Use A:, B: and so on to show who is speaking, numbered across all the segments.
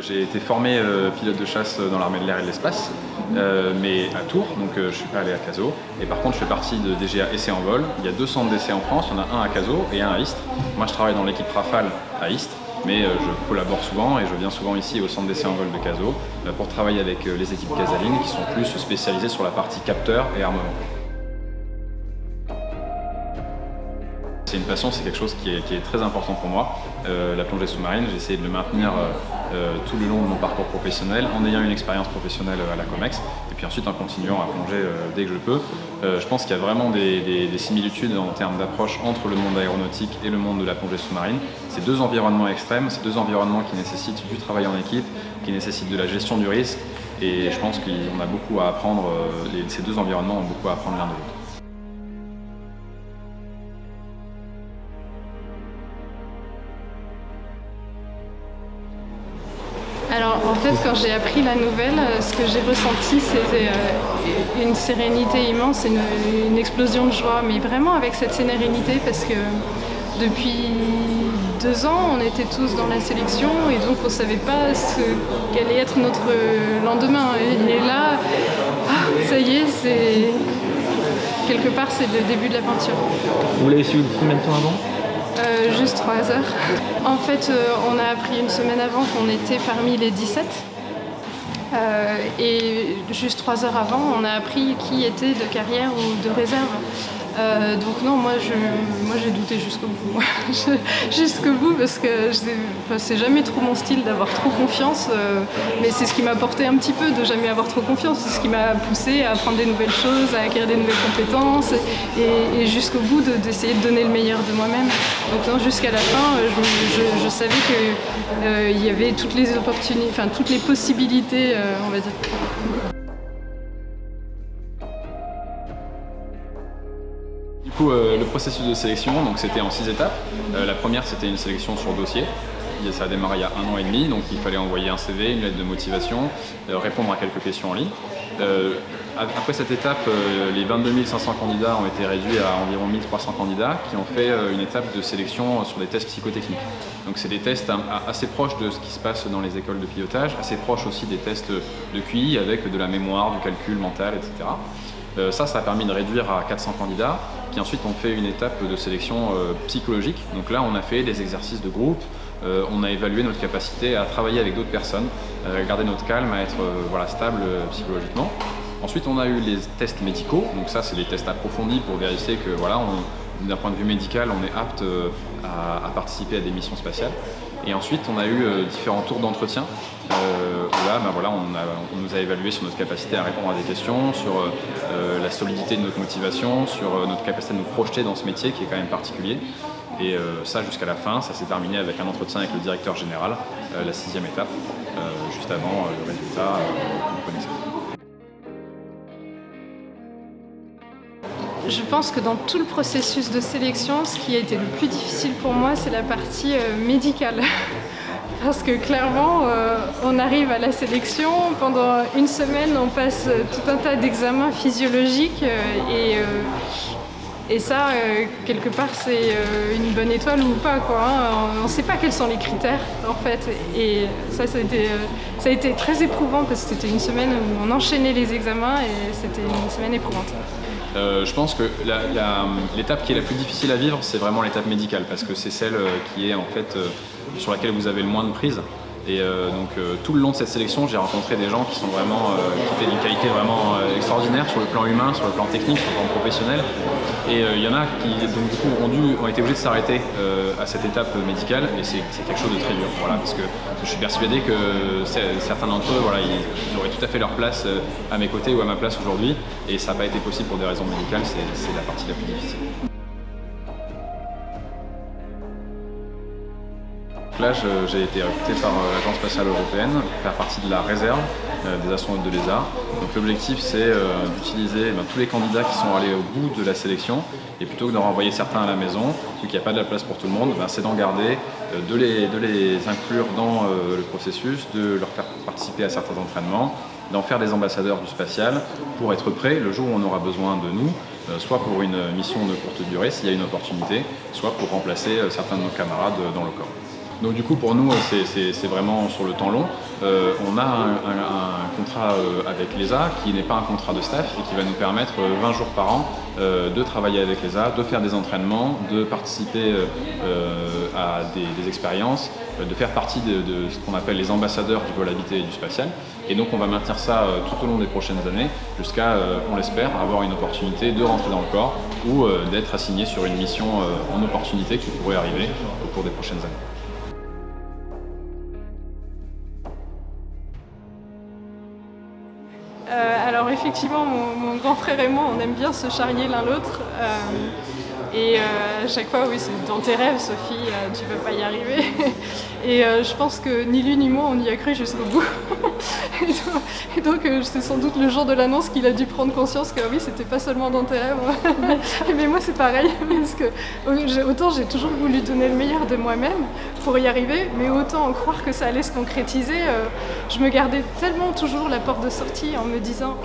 A: J'ai été formé pilote de chasse dans l'armée de l'air et de l'espace, mais à Tours, donc je ne suis pas allé à Cazaux. Et par contre, je fais partie de DGA Essai en vol. Il y a 2 centres d'essai en France, il y en a un à Cazaux et un à Istres. Moi, je travaille dans l'équipe Rafale à Istres, mais je collabore souvent et je viens souvent ici au centre d'essai en vol de Cazaux pour travailler avec les équipes casalines qui sont plus spécialisées sur la partie capteur et armement. C'est une passion, c'est quelque chose qui est très important pour moi. La plongée sous-marine, j'ai essayé de le maintenir tout le long de mon parcours professionnel en ayant une expérience professionnelle à la COMEX et puis ensuite en continuant à plonger dès que je peux. Je pense qu'il y a vraiment des similitudes en termes d'approche entre le monde aéronautique et le monde de la plongée sous-marine. C'est 2 environnements extrêmes, c'est 2 environnements qui nécessitent du travail en équipe, qui nécessitent de la gestion du risque et je pense qu'on a beaucoup à apprendre, ces 2 environnements ont beaucoup à apprendre l'un de l'autre.
B: Alors en fait, quand j'ai appris la nouvelle, ce que j'ai ressenti, c'était une sérénité immense, une explosion de joie, mais vraiment avec cette sérénité parce que depuis 2 ans, on était tous dans la sélection et donc on ne savait pas quel allait être notre lendemain. Et là, ça y est, quelque part, c'est le début de l'aventure.
C: Vous l'avez su combien de temps avant ?
B: Juste 3 heures. En fait, on a appris une semaine avant qu'on était parmi les 17. Et juste 3 heures avant, on a appris qui était de carrière ou de réserve. Donc non, moi j'ai douté jusqu'au bout. Jusqu'au bout parce que c'est jamais trop mon style d'avoir trop confiance, mais c'est ce qui m'a porté un petit peu de jamais avoir trop confiance. C'est ce qui m'a poussé à apprendre des nouvelles choses, à acquérir des nouvelles compétences et jusqu'au bout d'essayer de donner le meilleur de moi-même. Donc non, jusqu'à la fin, je savais qu'il y avait toutes les opportunités, enfin toutes les possibilités, on va dire.
A: Du coup, le processus de sélection, donc c'était en 6 étapes. La première, c'était une sélection sur dossier. Ça a démarré il y a 1 an et demi, donc il fallait envoyer un CV, une lettre de motivation, répondre à quelques questions en ligne. Après cette étape, les 22 500 candidats ont été réduits à environ 1300 candidats qui ont fait une étape de sélection sur des tests psychotechniques. Donc c'est des tests assez proches de ce qui se passe dans les écoles de pilotage, assez proches aussi des tests de QI avec de la mémoire, du calcul mental, etc. Ça a permis de réduire à 400 candidats qui ensuite ont fait une étape de sélection psychologique. Donc là, on a fait des exercices de groupe, on a évalué notre capacité à travailler avec d'autres personnes, à garder notre calme, à être stable psychologiquement. Ensuite, on a eu les tests médicaux. Donc ça, c'est des tests approfondis pour vérifier que d'un point de vue médical, on est apte à participer à des missions spatiales. Et ensuite, on a eu différents tours d'entretien où là, on nous a évalué sur notre capacité à répondre à des questions, sur la solidité de notre motivation, sur notre capacité de nous projeter dans ce métier qui est quand même particulier. Et ça, jusqu'à la fin, ça s'est terminé avec un entretien avec le directeur général, la 6e étape, juste avant le résultat que vous connaissez.
B: Je pense que dans tout le processus de sélection, ce qui a été le plus difficile pour moi, c'est la partie médicale. Parce que clairement, on arrive à la sélection, pendant 1 semaine, on passe tout un tas d'examens physiologiques et ça, quelque part, c'est une bonne étoile ou pas, quoi. On ne sait pas quels sont les critères, en fait. Et ça a été très éprouvant parce que c'était 1 semaine où on enchaînait les examens et c'était une semaine éprouvante.
A: Je pense que l'étape qui est la plus difficile à vivre, c'est vraiment l'étape médicale, parce que c'est celle qui est en fait sur laquelle vous avez le moins de prise. Et tout le long de cette sélection, j'ai rencontré des gens qui sont qui étaient d'une qualité vraiment extraordinaire sur le plan humain, sur le plan technique, sur le plan professionnel. Et il y en a qui donc, du coup, ont été obligés de s'arrêter à cette étape médicale, et c'est quelque chose de très dur, parce que je suis persuadé que certains d'entre eux, ils auraient tout à fait leur place à mes côtés ou à ma place aujourd'hui, et ça n'a pas été possible pour des raisons médicales, c'est la partie la plus difficile. Là, j'ai été recruté par l'Agence spatiale européenne pour faire partie de la réserve des astronautes de l'ESA. Donc l'objectif, c'est d'utiliser tous les candidats qui sont allés au bout de la sélection, et plutôt que d'en renvoyer certains à la maison, vu qu'il n'y a pas de la place pour tout le monde, c'est d'en garder, de les inclure dans le processus, de leur faire participer à certains entraînements, d'en faire des ambassadeurs du spatial pour être prêts le jour où on aura besoin de nous, soit pour une mission de courte durée s'il y a une opportunité, soit pour remplacer certains de nos camarades dans le corps. Donc du coup pour nous c'est vraiment sur le temps long. On a un contrat avec l'ESA qui n'est pas un contrat de staff et qui va nous permettre 20 jours par an de travailler avec l'ESA, de faire des entraînements, de participer à des expériences, de faire partie de ce qu'on appelle les ambassadeurs du vol habité et du spatial. Et donc on va maintenir ça tout au long des prochaines années jusqu'à, on l'espère, avoir une opportunité de rentrer dans le corps ou d'être assigné sur une mission en opportunité qui pourrait arriver au cours des prochaines années.
B: Alors effectivement, mon grand frère et moi, on aime bien se charrier l'un l'autre. Et à chaque fois, oui, c'est dans tes rêves, Sophie, tu ne vas pas y arriver. Et je pense que ni lui ni moi, on y a cru jusqu'au bout. Et donc c'est sans doute le jour de l'annonce qu'il a dû prendre conscience que oui, c'était pas seulement dans tes rêves. Mais moi, c'est pareil, parce que autant j'ai toujours voulu donner le meilleur de moi-même pour y arriver, mais autant croire que ça allait se concrétiser, je me gardais tellement toujours la porte de sortie en me disant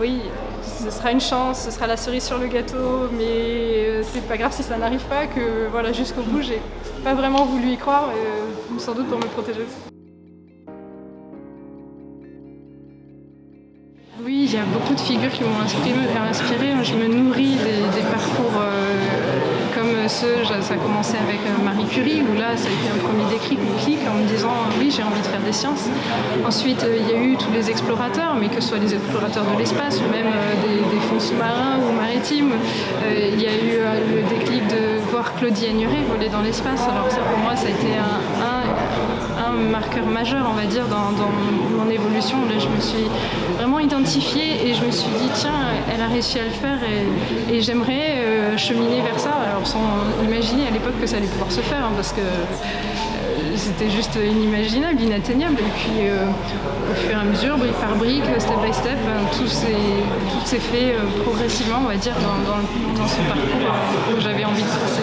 B: oui, ce sera une chance, ce sera la cerise sur le gâteau, mais c'est pas grave si ça n'arrive pas, que voilà, jusqu'au bout, j'ai pas vraiment voulu y croire, sans doute pour me protéger aussi. Oui, il y a beaucoup de figures qui m'ont inspiré. Je me nourris des parcours comme ceux, ça a commencé avec Marie Curie, où là, ça a été un premier déclic en me disant oui, j'ai envie de faire des sciences. Ensuite, il y a eu tous les explorateurs, mais que ce soit des explorateurs de l'espace ou même des fonds sous-marins ou maritimes. Il y a eu le déclic de voir Claudie Agnuret voler dans l'espace. Alors ça, pour moi, ça a été un marqueur majeur, on va dire, dans mon évolution. Là, je me suis vraiment identifiée et je me suis dit tiens, elle a réussi à le faire et j'aimerais cheminer vers ça. Alors sans imaginer à l'époque que ça allait pouvoir se faire, hein, parce que c'était juste inimaginable, inatteignable. Et puis au fur et à mesure, brique par brique, step by step, tout s'est fait progressivement, on va dire, dans ce parcours que j'avais envie de tracer.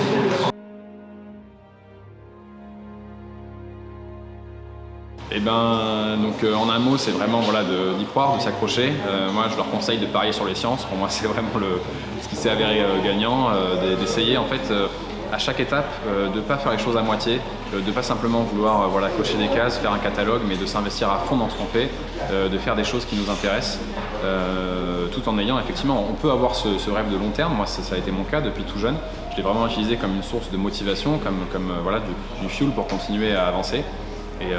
A: Et donc en un mot, c'est vraiment d'y croire, de s'accrocher. Moi, je leur conseille de parier sur les sciences. Pour moi, c'est vraiment ce qui s'est avéré gagnant, d'essayer en fait à chaque étape de ne pas faire les choses à moitié, de ne pas simplement vouloir cocher des cases, faire un catalogue, mais de s'investir à fond dans ce qu'on fait, de faire des choses qui nous intéressent, tout en ayant effectivement, on peut avoir ce rêve de long terme. Moi, ça a été mon cas depuis tout jeune. Je l'ai vraiment utilisé comme une source de motivation, comme du fuel pour continuer à avancer. Et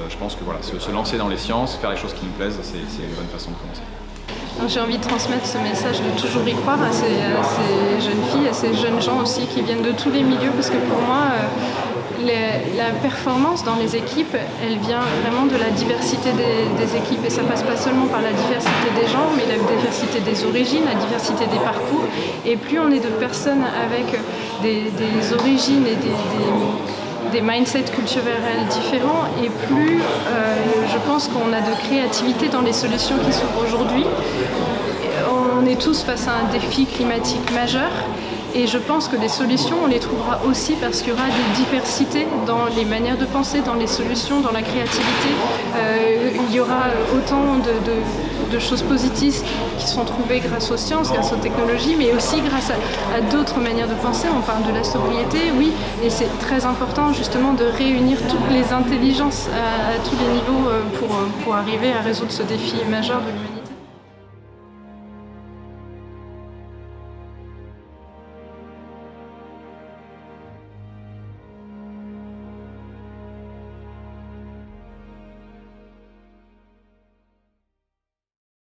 A: je pense que se lancer dans les sciences, faire les choses qui nous plaisent, c'est une bonne façon de commencer.
B: J'ai envie de transmettre ce message de toujours y croire à ces jeunes filles, à ces jeunes gens aussi qui viennent de tous les milieux, parce que pour moi, la performance dans les équipes, elle vient vraiment de la diversité des équipes. Et ça passe pas seulement par la diversité des gens, mais la diversité des origines, la diversité des parcours. Et plus on est de personnes avec des origines et des mindsets culturels différents, et plus je pense qu'on a de créativité dans les solutions qui s'ouvrent aujourd'hui. On est tous face à un défi climatique majeur, et je pense que des solutions, on les trouvera aussi parce qu'il y aura des diversités dans les manières de penser, dans les solutions, dans la créativité. Il y aura autant de choses positives qui sont trouvées grâce aux sciences, grâce aux technologies, mais aussi grâce à d'autres manières de penser. On parle de la sobriété, oui, et c'est très important justement de réunir toutes les intelligences à tous les niveaux pour arriver à résoudre ce défi majeur de l'humanité.